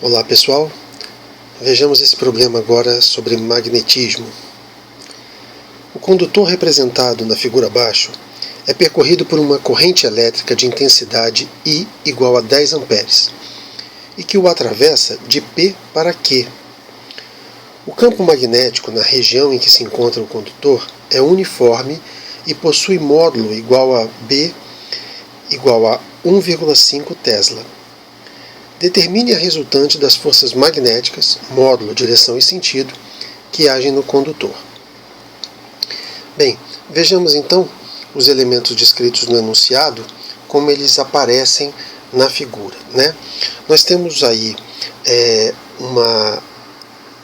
Olá pessoal, vejamos esse problema agora sobre magnetismo. O condutor representado na figura abaixo é percorrido por uma corrente elétrica de intensidade I igual a 10 amperes e que o atravessa de P para Q. O campo magnético na região em que se encontra o condutor é uniforme e possui módulo igual a B igual a 1,5 Tesla. Determine a resultante das forças magnéticas, módulo, direção e sentido, que agem no condutor. Bem, vejamos então os elementos descritos no enunciado, como eles aparecem na figura, né? Nós temos aí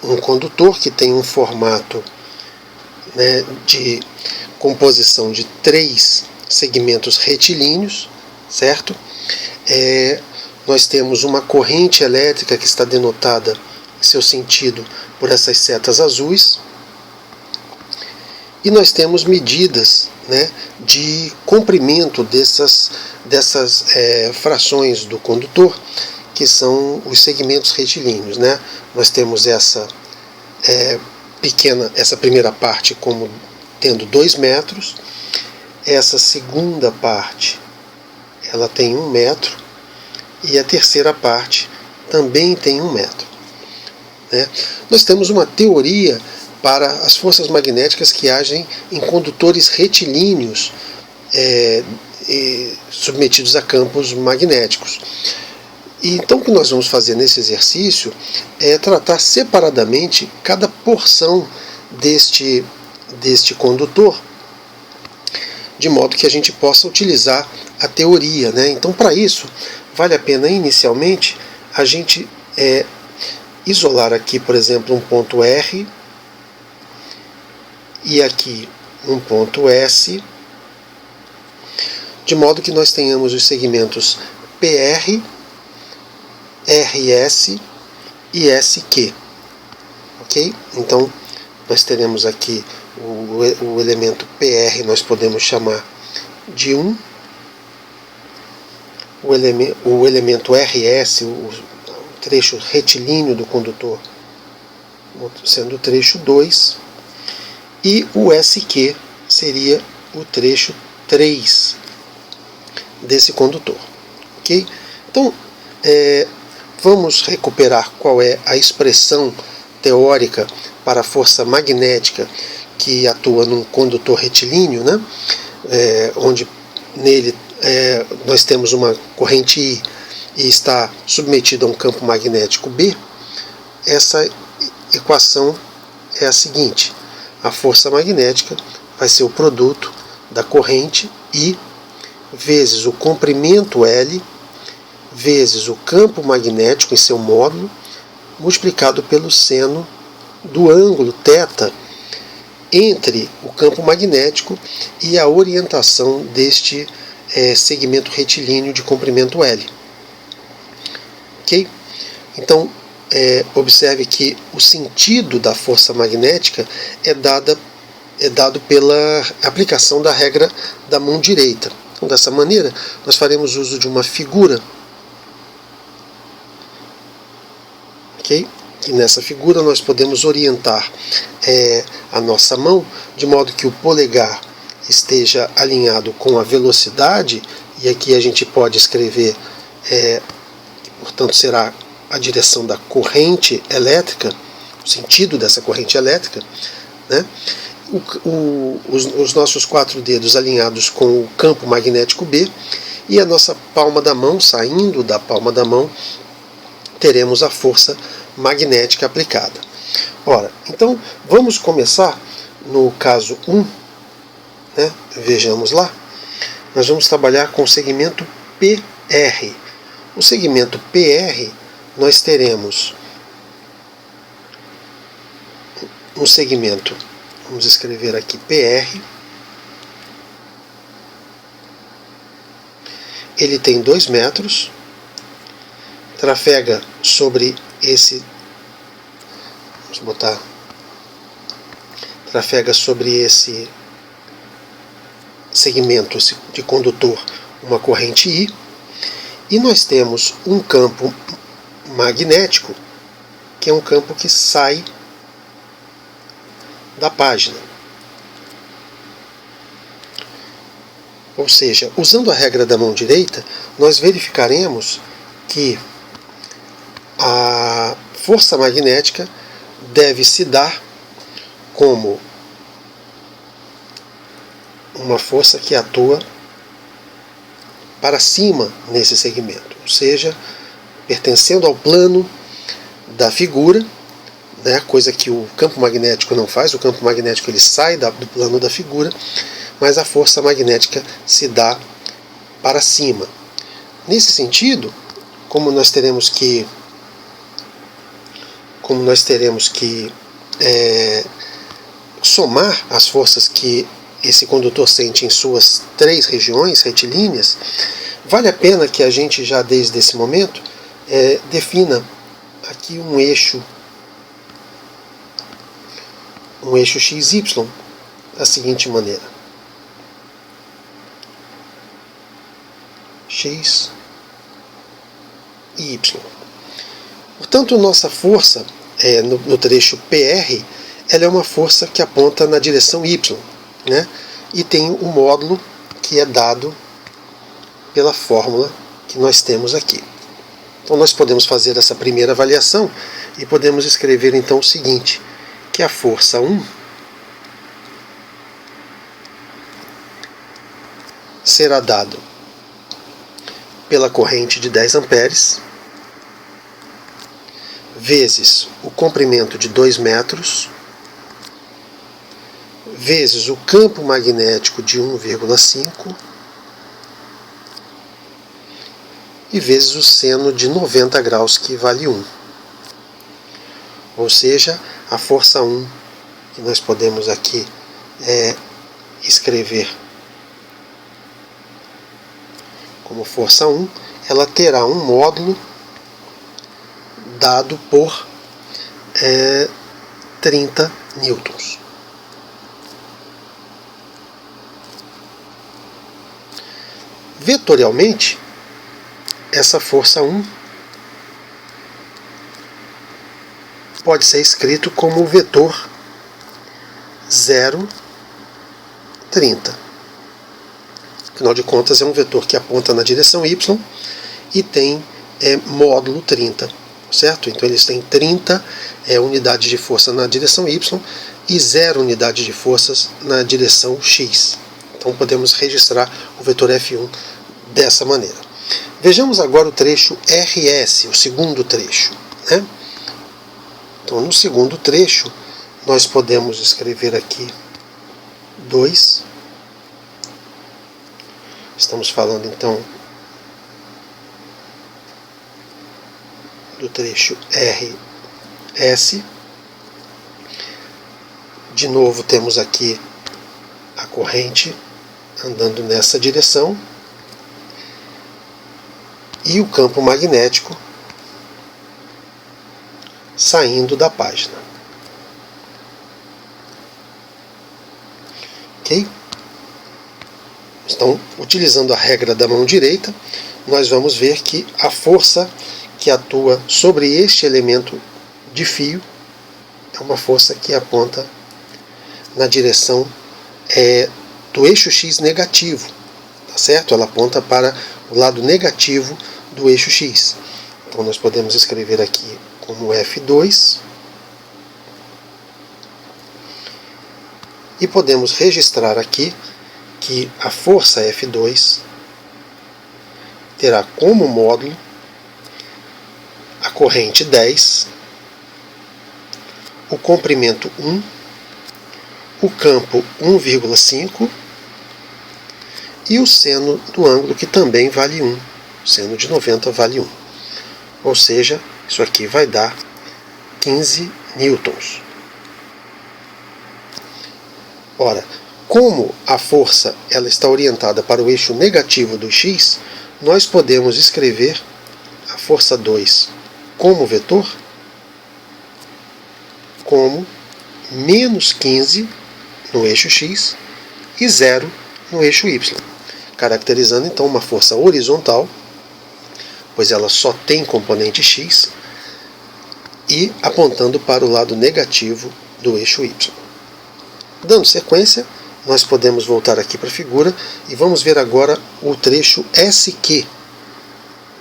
um condutor que tem um formato, né, de composição de 3 segmentos retilíneos, certo? Nós temos uma corrente elétrica que está denotada em seu sentido por essas setas azuis. E nós temos medidas, né, de comprimento dessas frações do condutor, que são os segmentos retilíneos, né? Nós temos essa primeira parte como tendo 2 metros, essa segunda parte ela tem 1 metro, e a terceira parte também tem 1 metro. Né? Nós temos uma teoria para as forças magnéticas que agem em condutores retilíneos submetidos a campos magnéticos. E então o que nós vamos fazer nesse exercício é tratar separadamente cada porção deste condutor, de modo que a gente possa utilizar a teoria, né? Então, para isso, vale a pena inicialmente a gente isolar aqui, por exemplo, um ponto R e aqui um ponto S, de modo que nós tenhamos os segmentos PR, RS e SQ. Ok? Então, nós teremos aqui o elemento PR, nós podemos chamar de 1, o elemento RS, o trecho retilíneo do condutor, sendo o trecho 2, e o SQ seria o trecho 3 desse condutor. Ok? Então, vamos recuperar qual é a expressão teórica para a força magnética que atua num condutor retilíneo, né? Onde nele nós temos uma corrente I e está submetido a um campo magnético B. Essa equação é a seguinte: a força magnética vai ser o produto da corrente I vezes o comprimento L vezes o campo magnético em seu módulo, multiplicado pelo seno do ângulo θ entre o campo magnético e a orientação deste segmento retilíneo de comprimento L. Ok? Então, observe que o sentido da força magnética é dado pela aplicação da regra da mão direita. Então, dessa maneira, nós faremos uso de uma figura. Ok? E nessa figura nós podemos orientar a nossa mão de modo que o polegar esteja alinhado com a velocidade, e aqui a gente pode escrever, portanto será a direção da corrente elétrica, o sentido dessa corrente elétrica, né? Os nossos 4 dedos alinhados com o campo magnético B, e a nossa palma da mão, saindo da palma da mão, teremos a força magnética aplicada. Ora, então vamos começar no caso 1, né? Vejamos lá. Nós vamos trabalhar com o segmento PR. O segmento PR, nós teremos um segmento, vamos escrever aqui PR, ele tem 2 metros, trafega sobre esse, vamos botar, trafega sobre esse segmento de condutor uma corrente I, e nós temos um campo magnético, que é um campo que sai da página. Ou seja, usando a regra da mão direita, nós verificaremos que a força magnética deve se dar como uma força que atua para cima nesse segmento, ou seja, pertencendo ao plano da figura, né, coisa que o campo magnético não faz. O campo magnético ele sai do plano da figura, mas a força magnética se dá para cima. Nesse sentido, como nós teremos que somar as forças que esse condutor sente em suas 3 regiões retilíneas, vale a pena que a gente já desde esse momento defina aqui um eixo XY da seguinte maneira: X e Y. Portanto, nossa força no trecho PR, ela é uma força que aponta na direção Y, né? E tem o módulo que é dado pela fórmula que nós temos aqui. Então nós podemos fazer essa primeira avaliação e podemos escrever então o seguinte, que a força 1 será dado pela corrente de 10 amperes vezes o comprimento de 2 metros vezes o campo magnético de 1,5 e vezes o seno de 90 graus, que vale 1. Ou seja, a força 1, que nós podemos aqui escrever como força 1, ela terá um módulo dado por 30 newtons. Vetorialmente, essa força 1 pode ser escrito como o vetor 0,30. Afinal de contas, é um vetor que aponta na direção Y e tem módulo 30, certo? Então eles têm 30 unidades de força na direção Y e 0 unidades de forças na direção X. Então podemos registrar o vetor F1 dessa maneira. Vejamos agora o trecho RS, o segundo trecho, né? Então, no segundo trecho, nós podemos escrever aqui 2. Estamos falando, então, do trecho RS. De novo, temos aqui a corrente andando nessa direção e o campo magnético saindo da página. Ok? Então, utilizando a regra da mão direita, nós vamos ver que a força que atua sobre este elemento de fio é uma força que aponta na direção do eixo X negativo, tá certo? Ela aponta para o lado negativo do eixo X. Então nós podemos escrever aqui como F2 e podemos registrar aqui que a força F2 terá como módulo a corrente 10, o comprimento 1, o campo 1,5 e o seno do ângulo, que também vale 1. O seno de 90 vale 1. Ou seja, isso aqui vai dar 15 newtons. Ora, como a força ela está orientada para o eixo negativo do X, nós podemos escrever a força 2 como vetor como menos 15 no eixo X e 0 no eixo Y, caracterizando então uma força horizontal pois ela só tem componente x, e apontando para o lado negativo do eixo y. Dando sequência, nós podemos voltar aqui para a figura e vamos ver agora o trecho SQ.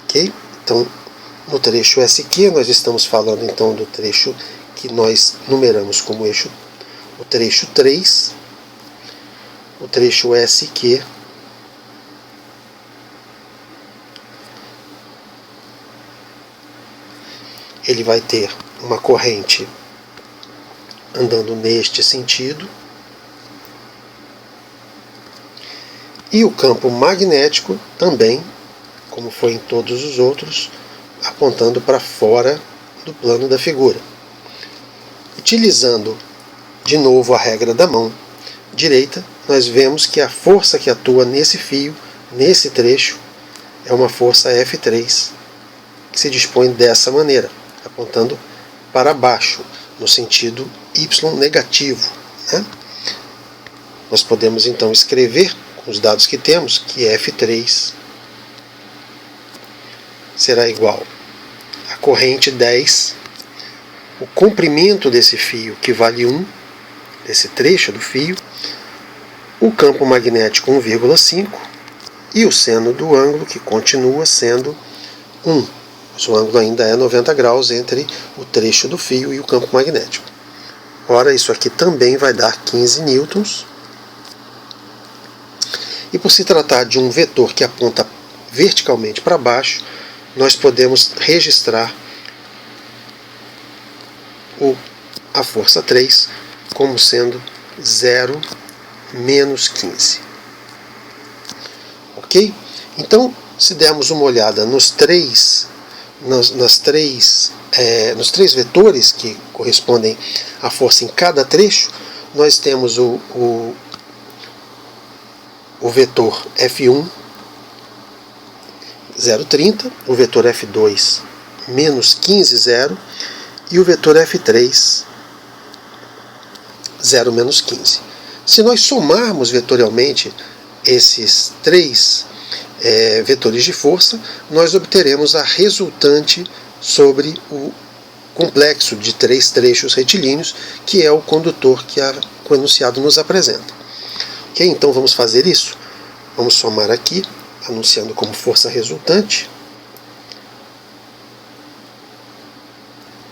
Ok? Então, no trecho SQ, nós estamos falando então do trecho que nós numeramos como eixo, o trecho 3, o trecho SQ, ele vai ter uma corrente andando neste sentido, e o campo magnético também, como foi em todos os outros, apontando para fora do plano da figura. Utilizando de novo a regra da mão direita, nós vemos que a força que atua nesse fio, nesse trecho, é uma força F3, que se dispõe dessa maneira, apontando para baixo, no sentido Y negativo, né? Nós podemos então escrever, com os dados que temos, que F3 será igual a corrente 10, o comprimento desse fio, que vale 1, desse trecho do fio, o campo magnético 1,5 e o seno do ângulo, que continua sendo 1. O ângulo ainda é 90 graus entre o trecho do fio e o campo magnético. Ora, isso aqui também vai dar 15 newtons. E por se tratar de um vetor que aponta verticalmente para baixo, nós podemos registrar a força 3 como sendo 0 menos 15. Ok? Então, se dermos uma olhada nos três vetores que correspondem à força em cada trecho, nós temos o vetor F1, 0,30, o vetor F2, menos 15, 0, e o vetor F3, 0, menos 15. Se nós somarmos vetorialmente esses três vetores de força, nós obteremos a resultante sobre o complexo de três trechos retilíneos, que é o condutor que o enunciado nos apresenta. Ok? Então vamos fazer isso. Vamos somar aqui, anunciando como força resultante.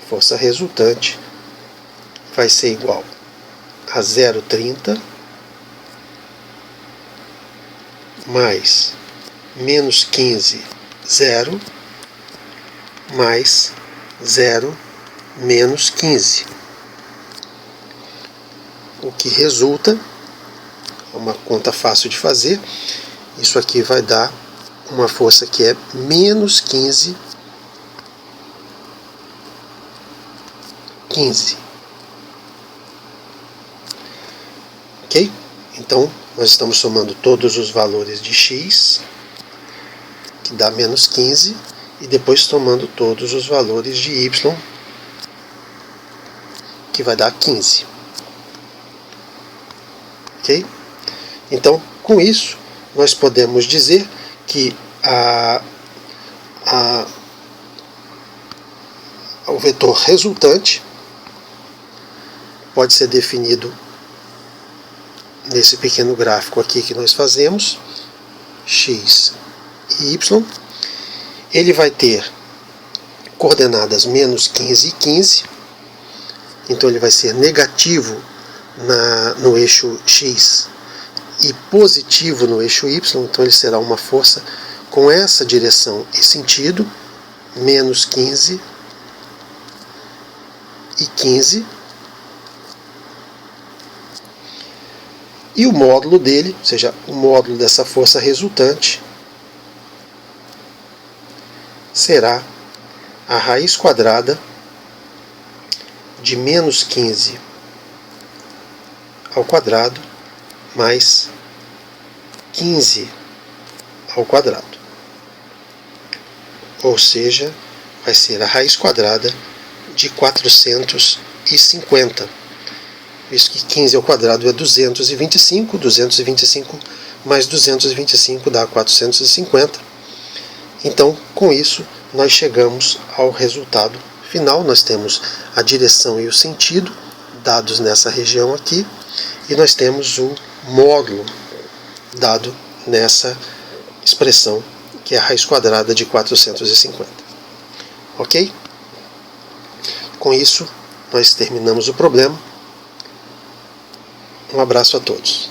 Força resultante vai ser igual a 0,30 mais menos 15, 0, mais 0 menos 15. O que resulta, é uma conta fácil de fazer, isso aqui vai dar uma força que é menos 15, 15. Ok? Então, nós estamos somando todos os valores de x, que dá menos 15, e depois somando todos os valores de y, que vai dar 15. Ok? Então, com isso, nós podemos dizer que o vetor resultante pode ser definido nesse pequeno gráfico aqui que nós fazemos, x e y. Ele vai ter coordenadas menos 15 e 15, então ele vai ser negativo no eixo x e positivo no eixo y, então ele será uma força com essa direção e sentido, menos 15 e 15, e o módulo dele, ou seja, o módulo dessa força resultante, será a raiz quadrada de menos 15 ao quadrado mais 15 ao quadrado. Ou seja, vai ser a raiz quadrada de 450. Visto que 15 ao quadrado é 225, 225 mais 225 dá 450. Então, com isso, nós chegamos ao resultado final. Nós temos a direção e o sentido dados nessa região aqui, e nós temos o módulo dado nessa expressão, que é a raiz quadrada de 450. Ok? Com isso, nós terminamos o problema. Um abraço a todos.